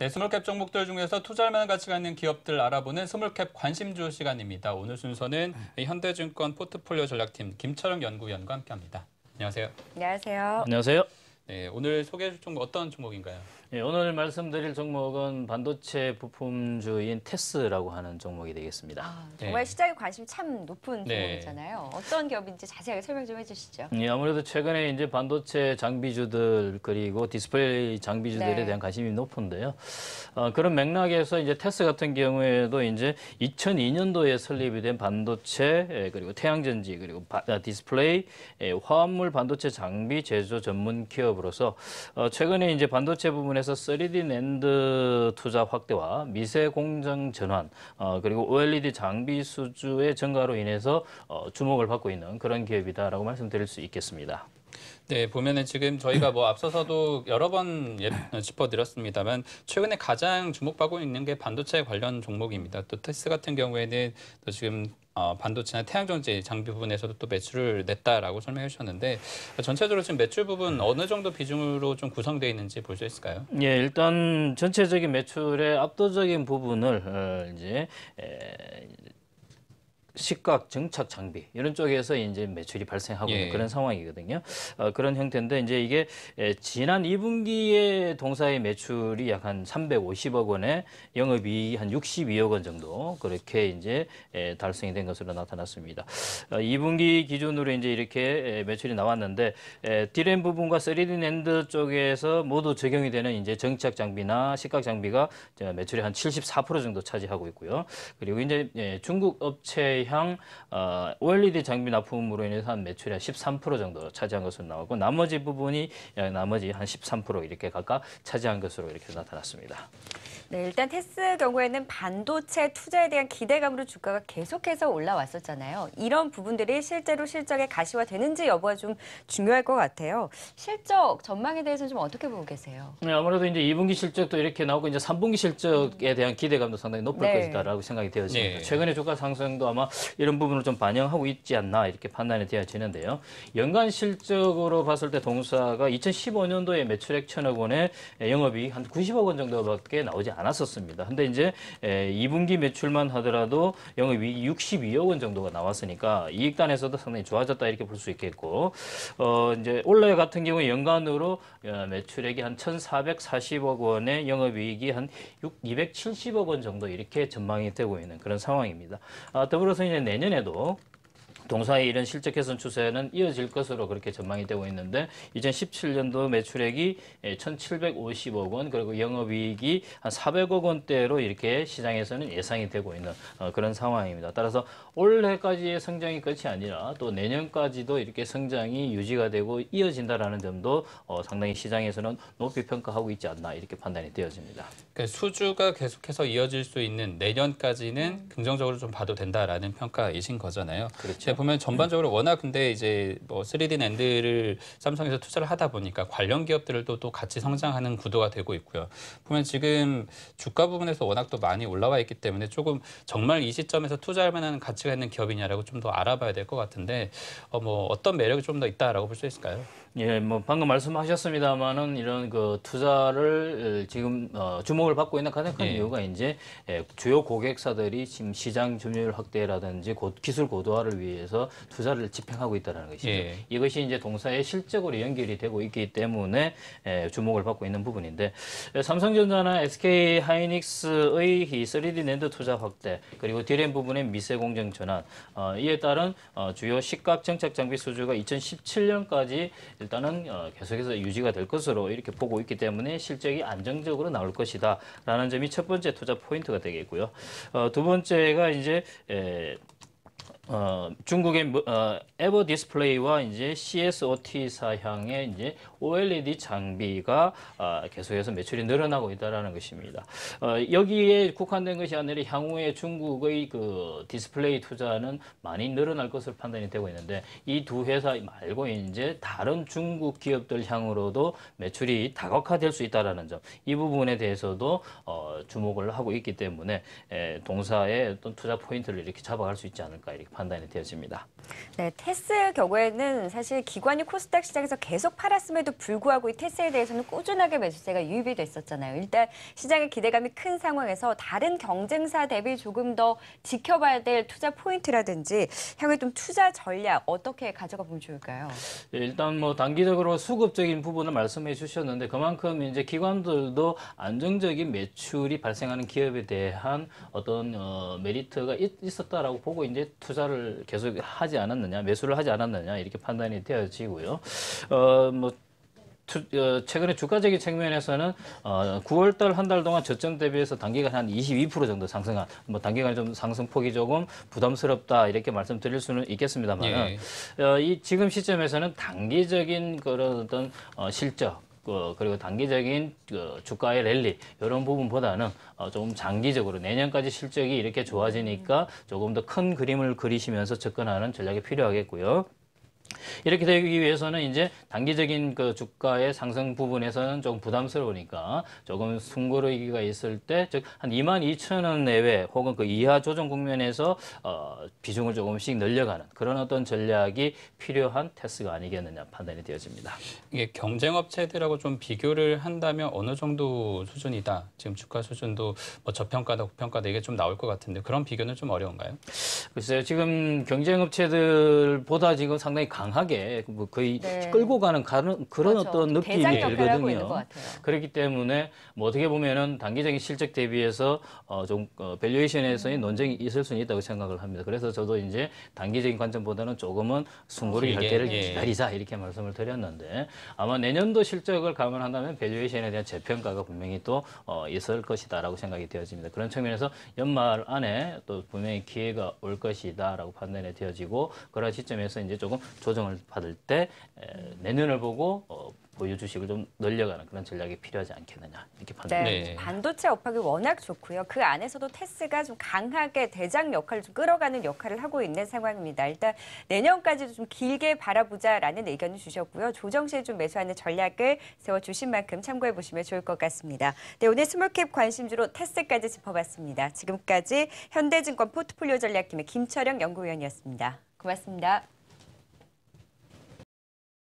네, 스몰캡 종목들 중에서 투자할 만한 가치가 있는 기업들 알아보는 스몰캡 관심주 시간입니다. 오늘 순서는 현대증권 포트폴리오 전략팀 김철영 연구위원과 함께합니다. 안녕하세요. 안녕하세요. 안녕하세요. 네, 오늘 소개해 줄 종목 어떤 종목인가요? 예, 오늘 말씀드릴 종목은 반도체 부품주인 테스라고 하는 종목이 되겠습니다. 정말 시장의 관심이 참 높은 네. 종목이잖아요. 어떤 기업인지 자세하게 설명 좀 해주시죠. 예, 아무래도 최근에 이제 반도체 장비주들 그리고 디스플레이 장비주들에 네. 대한 관심이 높은데요. 그런 맥락에서 이제 테스 같은 경우에도 이제 2002년도에 설립이 된 반도체 그리고 태양전지 그리고 디스플레이 화합물 반도체 장비 제조 전문 기업으로서 최근에 이제 반도체 부분에서 3D 낸드 투자 확대와 미세 공정 전환 그리고 OLED 장비 수주의 증가로 인해서 주목을 받고 있는 그런 기업이다라고 말씀드릴 수 있겠습니다. 네, 보면은 지금 저희가 뭐 앞서서도 여러 번 짚어드렸습니다만 최근에 가장 주목받고 있는 게 반도체 관련 종목입니다. 또 테스 같은 경우에는 또 지금 반도체나 태양전지 장비 부분에서도 또 매출을 냈다라고 설명해 주셨는데 전체적으로 지금 매출 부분 어느 정도 비중으로 좀 구성되어 있는지 볼 수 있을까요? 예, 일단 전체적인 매출의 압도적인 부분을 이제 식각, 정착 장비 이런 쪽에서 이제 매출이 발생하고 있는 그런 상황이거든요. 그런 형태인데 이제 이게 지난 2분기에 동사의 매출이 약 한 350억 원에 영업이익이 한 62억 원 정도 그렇게 이제 달성이 된 것으로 나타났습니다. 2분기 기준으로 이제 이렇게 매출이 나왔는데 디램 부분과 3D 낸드 쪽에서 모두 적용이 되는 이제 정착 장비나 식각 장비가 매출의 한 74% 정도 차지하고 있고요. 그리고 이제 중국 업체향 OLED 장비 납품으로 인해서 한 매출의 한 13% 정도 차지한 것으로 나오고 나머지 부분이 나머지 한 13% 이렇게 각각 차지한 것으로 이렇게 나타났습니다. 네, 일단 테스 경우에는 반도체 투자에 대한 기대감으로 주가가 계속해서 올라왔었잖아요. 이런 부분들이 실제로 실적에 가시화되는지 여부가 좀 중요할 것 같아요. 실적 전망에 대해서 좀 어떻게 보고 계세요? 네, 아무래도 이제 2분기 실적도 이렇게 나오고 이제 3분기 실적에 대한 기대감도 상당히 높을 네. 것이다라고 생각이 되었습니다. 네. 최근에 주가 상승도 아마 이런 부분을 좀 반영하고 있지 않나 이렇게 판단이 되어지는데요. 연간 실적으로 봤을 때 동사가 2015년도에 매출액 1,000억 원에 영업이익 한 90억 원 정도밖에 나오지 않았었습니다. 근데 이제 2분기 매출만 하더라도 영업이익이 62억 원 정도가 나왔으니까 이익단에서도 상당히 좋아졌다 이렇게 볼 수 있겠고 이제 올해 같은 경우에 연간으로 매출액이 한 1,440억 원에 영업이익이 한 270억 원 정도 이렇게 전망이 되고 있는 그런 상황입니다. 더불어서 이제 내년에도 동사의 이런 실적 개선 추세는 이어질 것으로 그렇게 전망이 되고 있는데 2017년도 매출액이 1,750억 원 그리고 영업이익이 한 400억 원대로 이렇게 시장에서는 예상이 되고 있는 그런 상황입니다. 따라서 올해까지의 성장이 끝이 아니라 또 내년까지도 이렇게 성장이 유지가 되고 이어진다라는 점도 상당히 시장에서는 높이 평가하고 있지 않나 이렇게 판단이 되어집니다. 그러니까 수주가 계속해서 이어질 수 있는 내년까지는 긍정적으로 좀 봐도 된다라는 평가이신 거잖아요. 그렇죠. 보면 전반적으로 워낙 근데 이제 뭐 3D 낸드를 삼성에서 투자를 하다 보니까 관련 기업들도 또 같이 성장하는 구도가 되고 있고요. 보면 지금 주가 부분에서 워낙 또 많이 올라와 있기 때문에 조금 정말 이 시점에서 투자할 만한 가치가 있는 기업이냐라고 좀 더 알아봐야 될 것 같은데 뭐 어떤 매력이 좀 더 있다라고 볼 수 있을까요? 예, 뭐 방금 말씀하셨습니다만은 이런 그 투자를 지금 주목을 받고 있는 가장 큰 이유가 이제 주요 고객사들이 지금 시장 점유율 확대라든지 기술 고도화를 위해서 투자를 집행하고 있다는 것이죠. 이것이 이제 동사의 실적으로 연결이 되고 있기 때문에 주목을 받고 있는 부분인데 삼성전자나 SK 하이닉스의 이 3D 낸드 투자 확대 그리고 디램 부분의 미세 공정 전환 이에 따른 주요 식각 정착 장비 수주가 2017년까지 일단은 계속해서 유지가 될 것으로 이렇게 보고 있기 때문에 실적이 안정적으로 나올 것이다라는 점이 첫 번째 투자 포인트가 되겠고요. 두 번째가 이제 중국의 에버 디스플레이와 이제 CSOT 사향의 이제 OLED 장비가 계속해서 매출이 늘어나고 있다라는 것입니다. 여기에 국한된 것이 아니라 향후에 중국의 그 디스플레이 투자는 많이 늘어날 것으로 판단이 되고 있는데 이 두 회사 말고 이제 다른 중국 기업들 향으로도 매출이 다각화될 수 있다라는 점, 이 부분에 대해서도 주목을 하고 있기 때문에 동사의 어떤 투자 포인트를 이렇게 잡아갈 수 있지 않을까 이렇게 판단이 되어집니다. 네, 테스 경우에는 사실 기관이 코스닥 시장에서 계속 팔았음에도 불구하고 이 테스에 대해서는 꾸준하게 매수세가 유입이 됐었잖아요. 일단 시장의 기대감이 큰 상황에서 다른 경쟁사 대비 조금 더 지켜봐야 될 투자 포인트라든지 향후에 좀 투자 전략 어떻게 가져가 보면 좋을까요? 일단 뭐 단기적으로 수급적인 부분을 말씀해 주셨는데 그만큼 이제 기관들도 안정적인 매출이 발생하는 기업에 대한 어떤 메리트가 있었다라고 보고 이제 투자를 계속 하지 않았느냐, 매수를 하지 않았느냐 이렇게 판단이 되어지고요. 최근에 주가적인 측면에서는 9월달 한 달 동안 저점 대비해서 단기간 한 22% 정도 상승한 뭐 단기간 좀 상승폭이 조금 부담스럽다 이렇게 말씀드릴 수는 있겠습니다만 이 지금 시점에서는 단기적인 그런 어떤 실적 그리고 단기적인 주가의 랠리 이런 부분보다는 좀 장기적으로 내년까지 실적이 이렇게 좋아지니까 조금 더 큰 그림을 그리시면서 접근하는 전략이 필요하겠고요. 이렇게 되기 위해서는 이제 단기적인 그 주가의 상승 부분에서는 좀 부담스러우니까 조금 숨고르기가 있을 때, 즉 한 22,000원 내외 혹은 그 이하 조정 국면에서 비중을 조금씩 늘려가는 그런 어떤 전략이 필요한 테스가 아니겠느냐 판단이 되어집니다. 이게 경쟁 업체들하고 좀 비교를 한다면 어느 정도 수준이다. 지금 주가 수준도 뭐 저평가다, 고평가다 이게 좀 나올 것 같은데 그런 비교는 좀 어려운가요? 글쎄요, 지금 경쟁 업체들보다 지금 상당히 강하게 뭐 거의 네. 끌고 가는 그런 그렇죠. 어떤 느낌이 대장 역할을 하고 있는 것 들거든요. 같아요. 그렇기 때문에 뭐 어떻게 보면은 단기적인 실적 대비해서 좀 밸류에이션에서의 논쟁이 있을 수는 있다고 생각을 합니다. 그래서 저도 이제 단기적인 관점보다는 조금은 숨고르기 할 길게, 때를 예. 기다리자 이렇게 말씀을 드렸는데 아마 내년도 실적을 감안한다면 밸류에이션에 대한 재평가가 분명히 또 있을 것이다라고 생각이 되어집니다. 그런 측면에서 연말 안에 또 분명히 기회가 올 것이다라고 판단이 되어지고 그런 시점에서 이제 조금 조정을 받을 때 내년을 보고 보유 주식을 좀 늘려가는 그런 전략이 필요하지 않겠느냐 이렇게 판단합니다. 네, 반도체 업황이 워낙 좋고요. 그 안에서도 테스가 좀 강하게 대장 역할을 좀 끌어가는 역할을 하고 있는 상황입니다. 일단 내년까지도 좀 길게 바라보자라는 의견을 주셨고요. 조정 시에 좀 매수하는 전략을 세워주신 만큼 참고해 보시면 좋을 것 같습니다. 네, 오늘 스몰캡 관심주로 테스까지 짚어봤습니다. 지금까지 현대증권 포트폴리오 전략팀의 김철영 연구위원이었습니다. 고맙습니다.